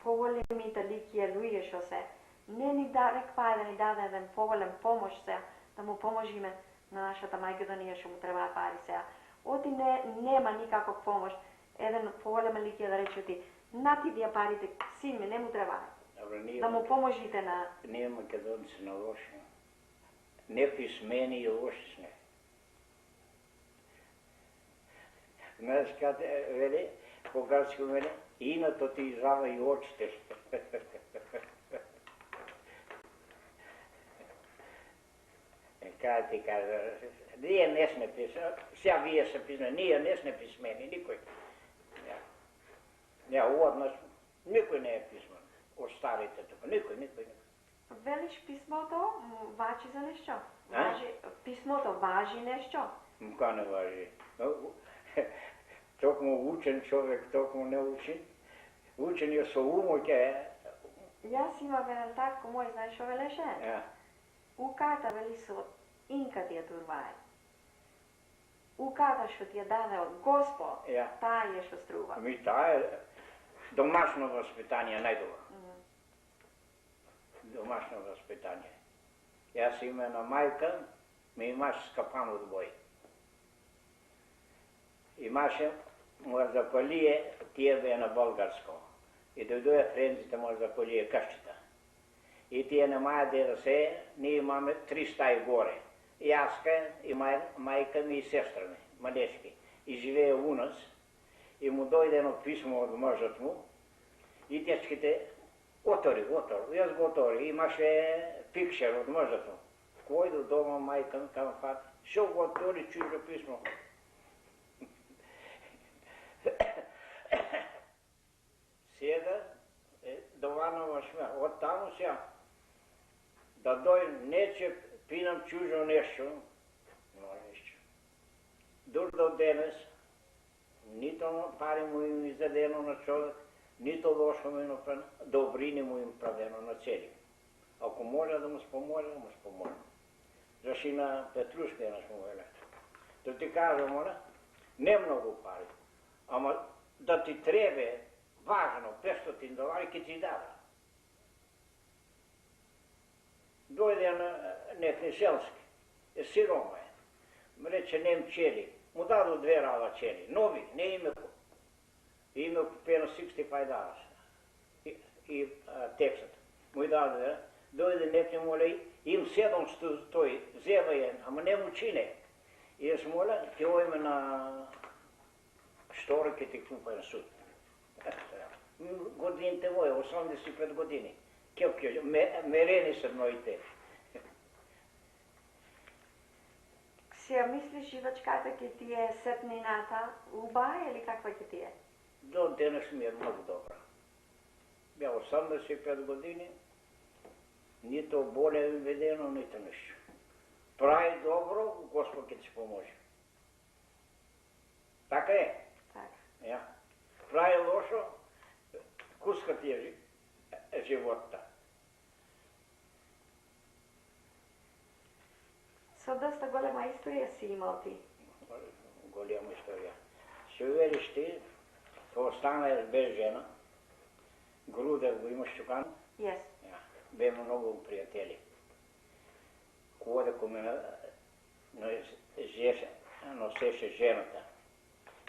поголемите ликија луѓе што се, не ни реквај да ни даде еден поголем помош сега, да му поможиме на нашата Македонија што му требаат пари сега. Оти нема никаков помош, еден поголем ликија да рече ти, на ти тие парите, син ми, не му требаат. Да му поможите на... Ние македонци на лоши. Неписмени и лоши сме. Знаеш каде вели, по-градски вели, иното ти израва и очите. Каде ти каза, ние не сме писмени, сега вие са писмени, ние не сме писмени, никой. Однаш, никой не е писмен от старите тук, никой. Велиш писмото важи за нешто? Писмото важи нешто? Ка не важи. Токму учен човек, токму не учен. Учен е со умо ќе... Јас имам еден татко мој, знаеш што велеше? Уката вели со инка ти ја турвае. Уката што ти ја даде од Господ, таа е што струва. Ами таа е домашно воспитание најдобро. Домашно воспитание. Јас имам на мајка, ми имаш скапан од бој. Имаше, му запалие, тие бе на българско. И дојдоја френците му запалие къщата. И тие немаја де да се, ние имаме 3 стаи горе. Јаска, и мајка ми и сестра ми, малешки. И живее у нас. И му дојде едно писмо од мъжът му. И дечките, отори. Јас го отори. Имаше пикчер од мъжът му. Кој до дома мајка ми кам фат. Шо го отори чужо писмо. Сега, дованова шме, од таму сега, да дојдем, не че пинам чужо нешто, дур до денес, нито пари му им издадено на човек, нито лошо му им направено, добрини му им правено на цели. Ако може да му споможе, да му споможе. Заши на Петрушка еднаш му велете. Да ти кажам, не много пари, ама да ти требе важно $500, ќе ти дава. Дојде на некој селски, сирома е, ме рече нем чели, му даду 2 рала чели, нови, не име купено $65 и текстът. Му даде, дојде некој моле, им 700 тој, зева е, ама не му чине. И јас моля, ќе ојме на штора, ќе ти купа на суд. Годините моje, 85 години. Кјопкјо, мерени са моите. Сега мислиш живачката ќе ти е сетнината убава или каква ќе ти е? До денес ми е много добра. Бях 85 години Нито боле видено, нито нищо. Прави добро, Господ ќе ти поможе. Така е. Така. Ja. Прави лошо, куска ти е живота. Со доста голема историја си имал ти. Голяма история. Ще вериш ти, то останеш без жена. Грудер го имаш чукан. Yes. Ja. Беме много приятели. Кода ме носеше жената.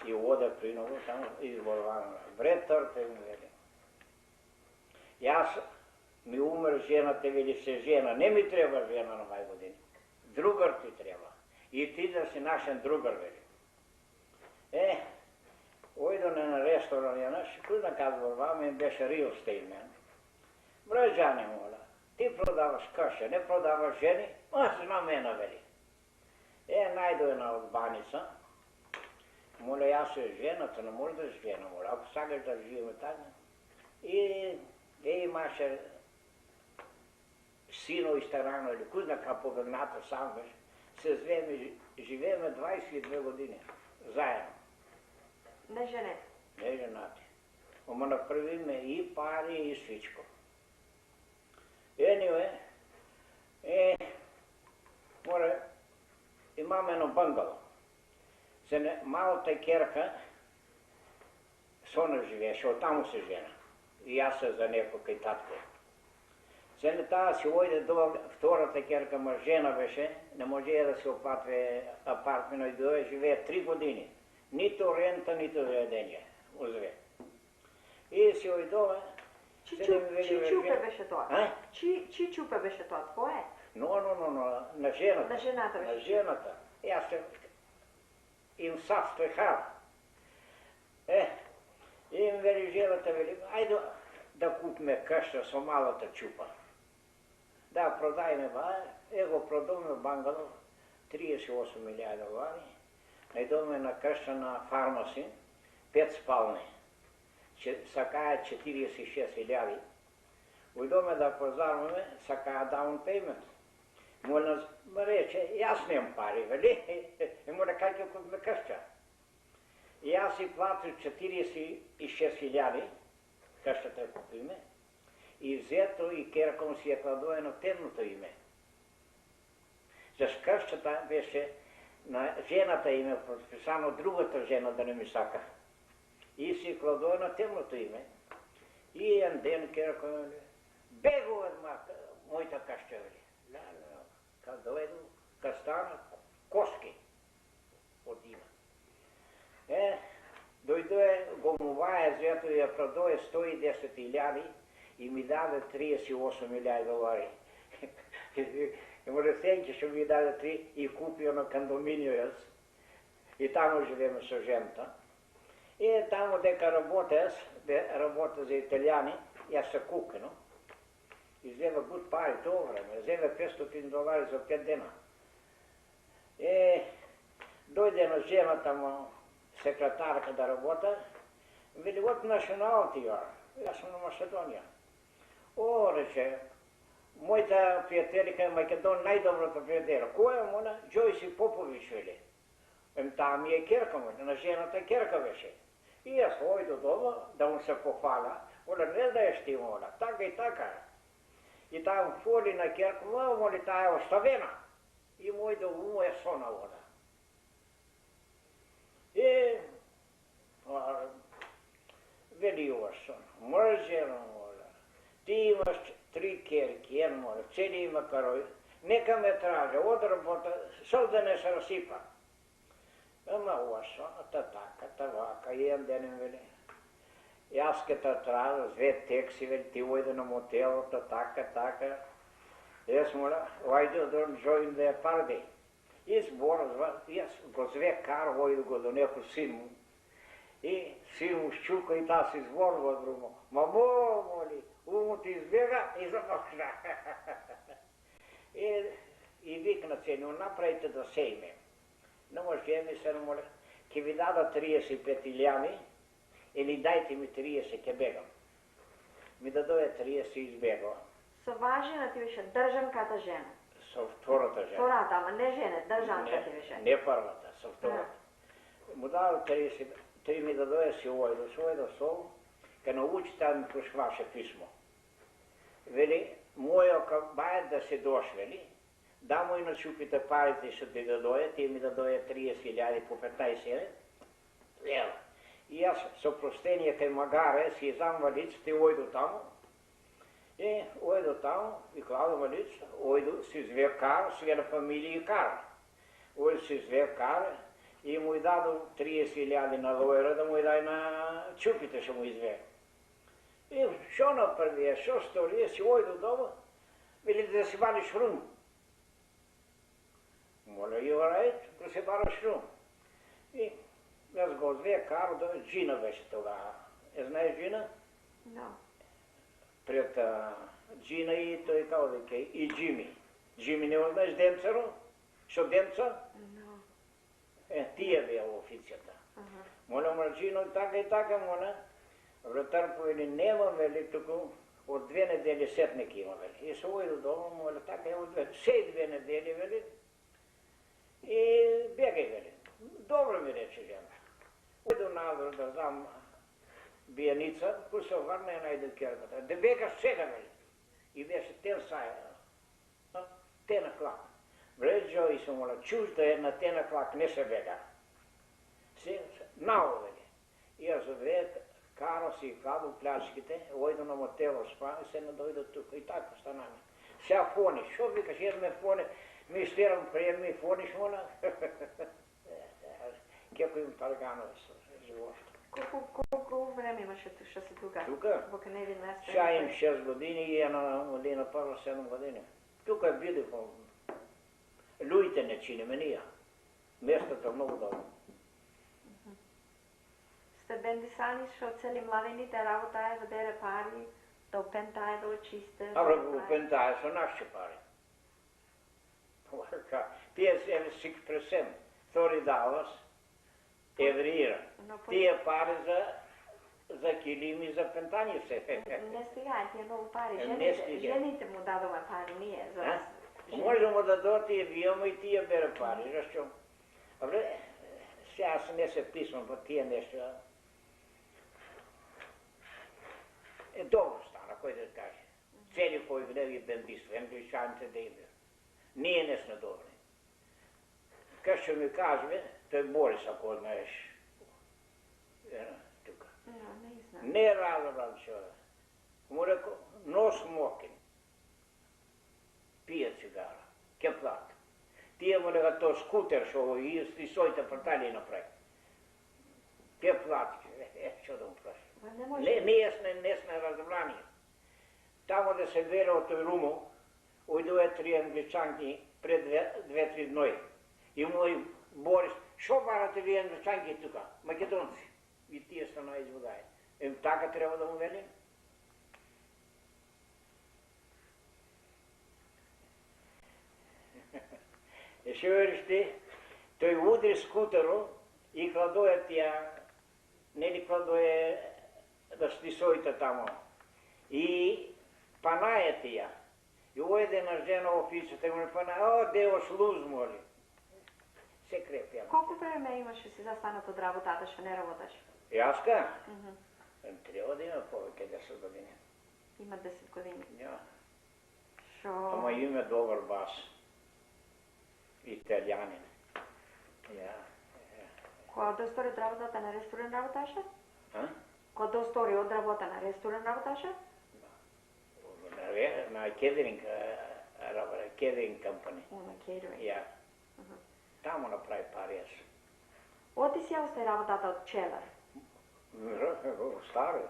И ода при него там изборвано. Бре търпе ми вели. И аз ми умер жената, вели се жена. Не ми трябва жена на май години. Другър ти трябва. И ти да си нашен другър, вели. Ойдоне на ресторан еднъж, кой да казва, вами беше real estate man. Бре, Жане, моля, ти продаваш къща, не продаваш жени, аз на мена, вели. Найдо една от баница. Моля, аз е жената, не може да си жена, моля, ако сагаш да живеме така. И имаше сино и старано, или кой знака побегната сам беше, се звеме, живееме 22 години, заедно. Не жене. Не женати. Ама направиме и пари, и всичко. Anyway, моля, имам едно бънгало. Малата керка Сона живееше, оттам се жена. И аз се за него кай татко. Сега тази си ойде до втората керка, ма жена беше, не може да се опатве апартмено и да живее 3 години. Нито рента, нито заведение. Озве. И си ойдове. Чи чупе беше тоа? Чи чупе беше тоа? Твое? На жената. На жената беше. На жената. И аз им съвстехав. Им вели жената, вели, айде да купме къща со малата чупа. Да, продайме ба, го продаваме в Бангалор, 38 милиарда долари. Найдоме на къща на фармаси, 5 спални. Сакая 46 хиляди. Уйдоме да пазарваме, сакая даун пеймент. Моля, рече, аз нямам пари, вели? И моля, как я купме къща? И аз си платил 46 хиляди, къщата купиме, и взето и керком си е кладое на темното име. Заш къщата беше на жената име, подписано другата жена да не ми сака. И си кладое на темното име. И един ден керком бего от моята къща, вели. Kad dovedu, kad stana koške od ima. Dojde Gomovaja, zato je prodaje 110 hiljadi i mi dade 38 milijada dolari. I може сенче ще ми даде 3 и купи на кондоминио јас. И тамо живееме со жената. И тамо дека работя за италијани, јас се кукено. И взема гуд пари това време, взема $500 за 5 дена. Дойде на жената му, секретарка да работа, вели, what nationality you are? Аз съм на Македония. Рече, моята приятелика е Македон, най-добрата приятелка. Коя е мона? Джойси Попович, вели. Та ми е керка му, на жената керка беше. И аз ойду дома, да му се похваля. Моля, не знаеш ти, моля, така и така. И там фоли на керку, моли тая е оставена. И мой да му е сона вода. И вели сон, може, моля, ти имаш 3 керки, моля, цели има карой, нека ме тража, от работа, сол да не се разсипа. Ама сон, така, един ден вели. И аз като трябва, две текси, вели, ти уйде на мотелото, така. И аз моля, why don't join the party? И сбора, и аз го зве кар, уйде го до неко син му. И син му щука и та си сборва друго. Мамо, моли, умът избега и започна. И викна се, но направите да сейме. Не може ми се, моля, ке ви дада 35 иляни, или дайте ми 30, ке бегам. Ми даде 30 и избегала. Со жена ти беше држанката жена. Со втората жена. Втората, ама не жена, држанка ти беше. Не първата, со втората. Му дал 3 ми да дойде си ојдо сол, ка научи там ми прошваше писмо. Вели, мојо бајат да се дошвели, да му и начупите парите што ти да дойде, ти ми да дойде 30.000 по 15.000. Ела. И аз со простение кај магаре си изам валиците, ојдо таму. И ојдо таму, и кладо валица, ојдо си зве кар, свена фамилија и кар. Ојдо си зве кар, и му и даду 30.000 на лоера да му и дай на чупите што му изве. И шо направи, шо стори, си ојдо дома, вели да си валиш рум. Моля, you alright? Да се бараш рум. И аз го зве каро, да Джина беше тогава. Знаеш Джина? Да. Пред Джина и той као дека и Джими. Джими не го знаеш Демцаро? Шо Демца? Тия била официята. Моля, Марджино, и така, моля. Вратар повели, нема, вели, туку от 2 недели сетник има, вели. И се ојдо дома, моля, така, от 2 недели, вели. И бегай, вели. Добро ми рече жена. Ојдо надвор да знам бијаница, кој се върна една и до керката. Да бегаш сега, вели. И беше тен саја. Тена клак. Vređo i sam mola, čuš da jedna tena klak ne se bega. Nauveli. I ja zove, karo si kladu pljačkite, ojdu na motelo spavim, se ne dojdu tuka i tako stanami. Сега фониш, що викаш, аз ме фоне, ми стирам прием, ми фониш мона. Како им тарганове са живота. Колко време имаше ще си тука? Тука? Во Canadian Western? Сега им 6 години и една година първа 7 години. Тука бидеха. Луѓите не чиниме ние. Местото много добро. Сте бендисани што цели младените работае да бере пари, да опентае, да очисте. А опентае со нашите пари. Тие се 6% $30 every year. Тие пари за килими, за пентање се. Не стигаат тие многу пари. Жените му дадоме пари, ние за нас. Можемо да дойти и вијамо и тие бере пари, зашто? Сега аз не се писвам по тие нешто. Добро стана, кој да каже. Цели кој гледа бендиство, англичаните да има. Ние не сме добри. Кај што ми каже, тој Борис, ако знаеш. Тука. Не разобран човек. Му реко, no smoking. Пие цигара, ке плата. Тие му нега то скутер шо и своите портали направи. Ке плати, што да му прави. Не сме разбрани. Тамо да се бере от тој румо, ојдуе 3 англичанки пред 2-3 днои. И мој Борис, шо барате ви англичанки тука, македонци? И тие стана изводај. Така треба да му велим? Ще вериш ти, той удри скутеро и кладоја тия, нели кладоја да стисоите тамо. И панаја тия. И ојде на жена офицата и му не панаја, део шлуз моли. Се крепја. Колко време имаше си застанат од работата, што не работаш? Јаска? Треба да има повеќе 10 години. Има 10 години. Ја. Шо? Ама има добар бас. Италијанин. Ја. Кога достори од работата на ресторан работаше? А? Кога достори од работа на ресторан работаше? На кетеринг, кетеринг компани. На кетеринг. Ја. Тамо направи пари јас. Оти си ја остај работата од пчелар? Старо.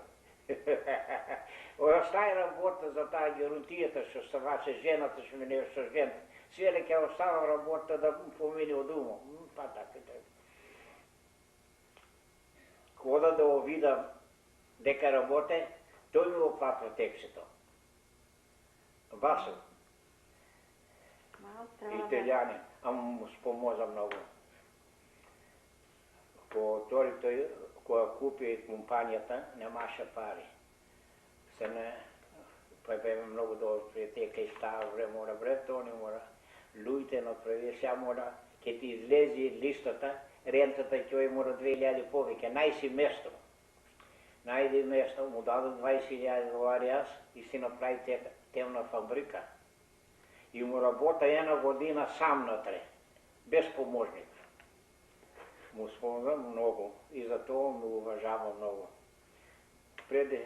Остај работа за таа герунтијата што ставаше жената, што ми не со жен. Свеле ќе оставам работа да помине од умо. Па така треба. Кода да го видам дека работе, тој ми го платва тексето. Васо. Италијанин, ама му спомоза многу. По тој кога купи компанијата, немаше пари. Се не па има много добре те кај става време, мора бретони, мора луѓето направи, сега мора ќе ти излезе листата, рентата ќе мора 2000 повеќе, најси место. Најде место, му дадо 20.000 долари аз и си направи темна фабрика. И му работа една година сам натре, без поможник. Му спомням много и за това му уважавам много. Преди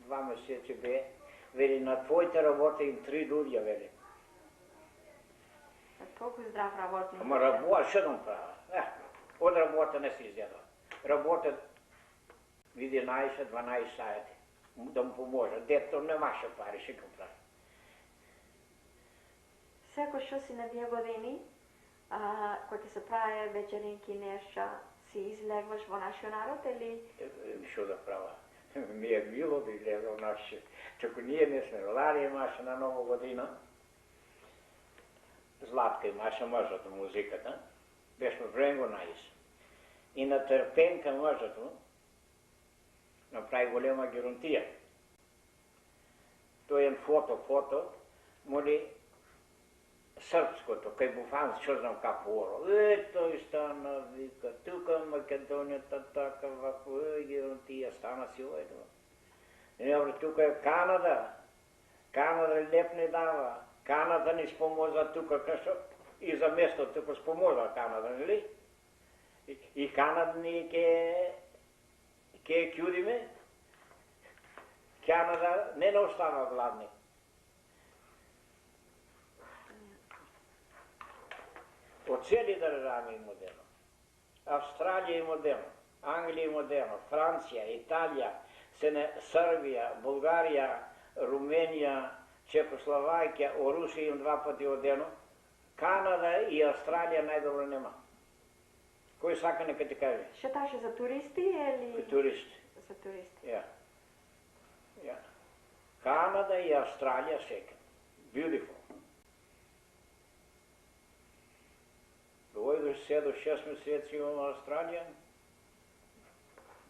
2 месеци бе, вели, на твоите работа им 3 луѓе, вели. Толку здрав работник. Ама работа, што да правя? Од работа не си изгледа. Работят в 11-12 сати, да му поможа. Дето немаше пари, ще го прави. Секој што си на тие години, кој ќе се прави вечеринки нешта, си излегваш во нашиот народ или? Што да правя? Ми е мило да излега во нашиот. Току ние не сме, Лари имаше на Нова година, Златка имаше мъжата музиката, беше време наис. И на Търпенка мъжата направи голема геронтия. Той е фото, моли српското, кај Буфан, што знам како оро. Той стана, вика, тука Македонията така, вако, геронтия, стана си ојдо. Добре, тука е Канада. Канада леп не дава. Канада ни спомоза тука, кашо, и за место тука спомоза Канада, нели? И Канада ни ке кјудиме. Канада не остава гладни. От цели държави има дено. Австралия има дено, Англия има дено, Франция, Италия, Сърбия, България, Румения, Чехословакия, о Русия им 2 пъти одено. Канада и Австралия най-добро нема. Кой сака нека ти каже? Што таше за туристи или? Туристи. За туристи. Ja. Ja. Канада и Австралия second. Beautiful. Дојдеш 7 до 6 месеци во Австралија.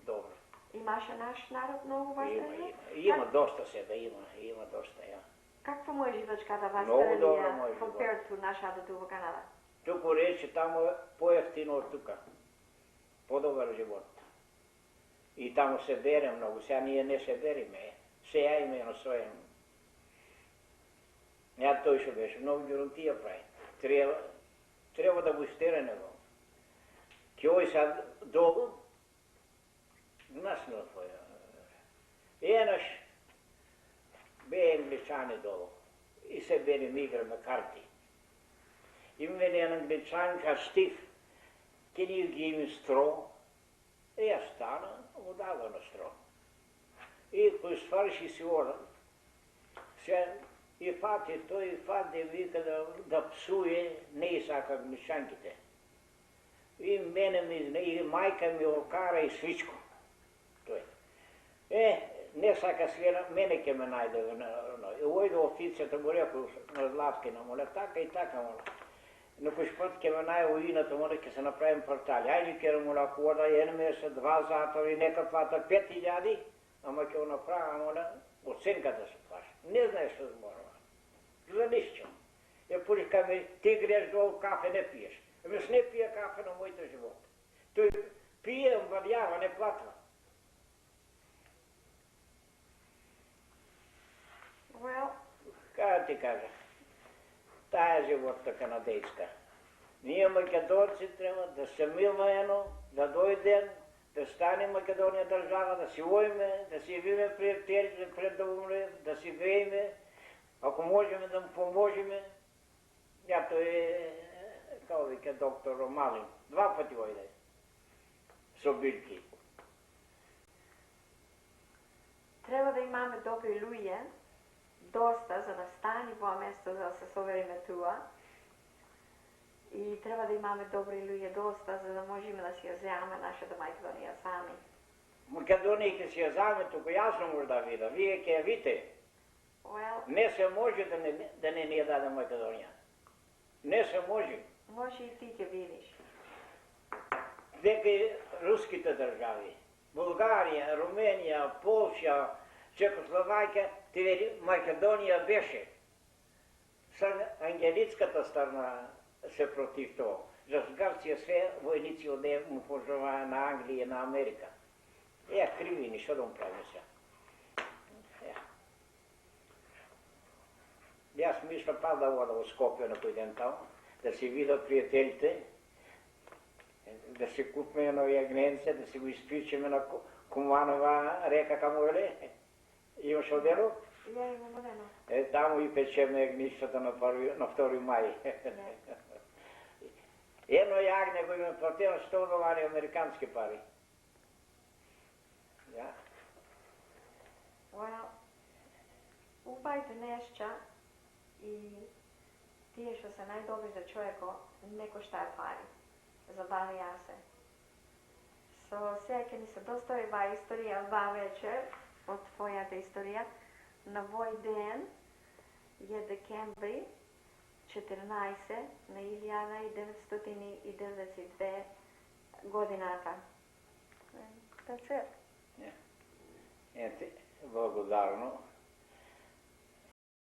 Добро. Имаше наш народ многу во Австралија? Има доста сега, има доста, ја. Каква му е живачката во Много добра Австралија, му е живот. compared to нашата тука во Канада? Туку рече таму е поевтино од тука. Подобар живот. И таму се бере многу, сега ние не се бериме. Сега име на својем. Ја тој што беше, многу геронтија прави. Треба да го истере него. Ке сега долу, нас не отвоја. Еднаш бе англичани долу и се берем играме карти. Има една англичанка Стив, ке ни ги има стро, и ја стана, му дава на стро. И кој сварши си ода, се и фати тој, фати вика да псуе, не и сака англичанките. И мене и мајка ми окара и свичко. Тој. Не сака свира, мене ке ме најде. И ојде официята му рекол на Златкина, моля, така и така, моля. Но кој път ке ме најде уината, моля, ке се направим портали. Ајде ке моля, ако ода 1 месец, 2 затори, нека плата 5000, ама ке го направя, моля, оценката се плаща. Не знаеш што зборува. За ништо. Ја пулика ми, ти греш долу кафе, не пиеш. Ами с не пие кафе на мојот живот. Тој пие, валјава, не платва. Well, Како ти кажа, таа е животта канадејска. Ние македонци треба да се милаено, да дојдем, да стане Македонија држава, да си воиме, да си явиме пријатели пред да умре, да си вееме, ако можеме да му поможеме. Јато е, како вика доктор Ромалин, 2 пати ојде со билки. треба да имаме добри луѓе, доста, за да стани во место за да се совериме туа. И треба да имаме добри луѓе доста, за да можеме да си ја земаме нашата Македонија сами. Македонија ќе си ја заме, туку јасно може да вида, вие ќе ја видите. Well, Не се може да не ни ја даде Македонија. Не се може. може и ти ќе видиш. Дека и руските држави, Булгарија, Руменија, Полша, Чехословакия, ти види, Македония беше. Ангелицката страна се против това. За Гърция все войници от нея му пожелая на Англия и на Америка. Криви, нищо да му правим сега. Аз мисля пак да вода в Скопие на кой ден там, да си видя приятелите, да си купим едно ягненце, да си го изпичаме на Куманова река Камуеле. Имаш отдело? Я имам одено. Там и печем ягнищата на 2 май. Едно ягне го има платено $100 американски пари. Well, ubajte nešća i tije što se najdobri za čovjeko ne košta pari. Zabavlja se. So, сега ни се достави ва история ва вечер от твоята история. На вой ден е декември 14 на 1992 годината. That's it. Благодарно.